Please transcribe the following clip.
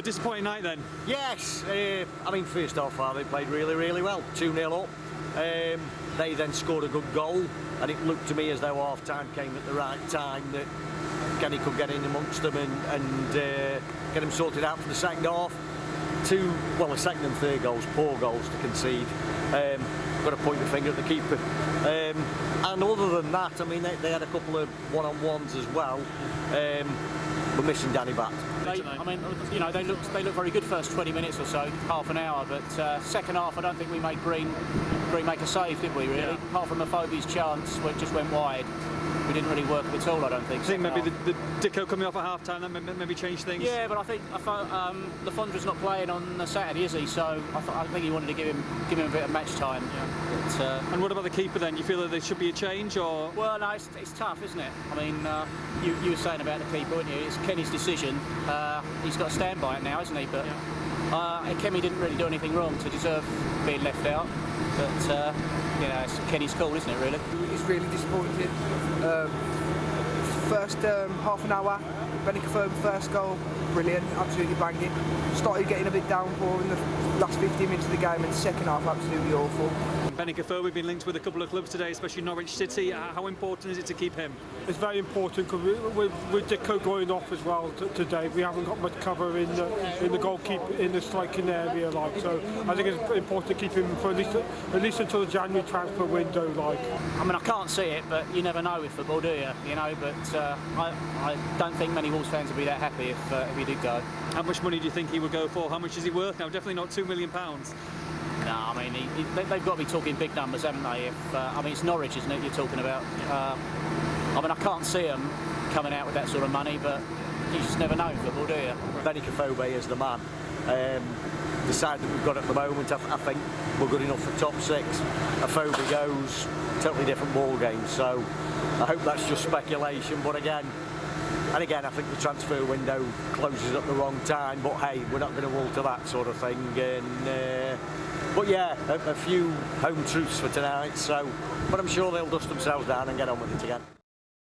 disappointing night then? Yes, I mean, first half they played really well, 2-0 up. They then scored a good goal, and it looked to me as though half time came at the right time, that Kenny could get in amongst them and get them sorted out for the second half. The second and third goals, poor goals to concede. Got to point the finger at the keeper. And other than that, I mean, they had a couple of one-on-ones as well. We're missing Danny back. They looked very good first 20 minutes or so, half an hour. But second half, I don't think we made Green make a save, did we? Really, yeah. Apart from Afobe's chance, where it just went wide. We didn't really work at all, I don't think. I think maybe the Dicko coming off at half time that maybe changed things. Yeah, but I think Lafondre's not playing on Saturday, is he? So I think he wanted to give him a bit of match time. Yeah. But, and what about the keeper then? You feel that there should be a change, or? Well, no, it's tough, isn't it? I mean, you were saying about the keeper, weren't you? It's Kenny's decision. He's got to stand by it now, isn't he? But Kemi didn't really do anything wrong to deserve being left out. But it's Kenny's call, isn't it? Really? It's really disappointing. First half an hour, Benik Afobe first goal, brilliant, absolutely banging. Started getting a bit downpour in the last 15 minutes of the game, and the second half absolutely awful. Benik Afobe been linked with a couple of clubs today, especially Norwich City. How important is it to keep him? It's very important because with Dicko going off as well today, we haven't got much cover in the goalkeeper, in the striking area, like. So I think it's important to keep him for at least until the January transfer window, like. I mean, I can't see it, but you never know with football, do you? You know, but I don't think many Wolves fans would be that happy if he did go. How much money do you think he would go for? How much is he worth now? Definitely not £2 million. No, I mean, they've got to be talking big numbers, haven't they? I mean, it's Norwich, isn't it, you're talking about? I mean, I can't see them coming out with that sort of money, but you just never know in football, do you? Benik Afobe is the man. The side that we've got at the moment, I think we're good enough for top six. Afobe goes, totally different ball game, so I hope that's just speculation, but again, I think the transfer window closes at the wrong time, but hey, we're not going to alter that sort of thing. But yeah, a few home truths for tonight, but I'm sure they'll dust themselves down and get on with it again.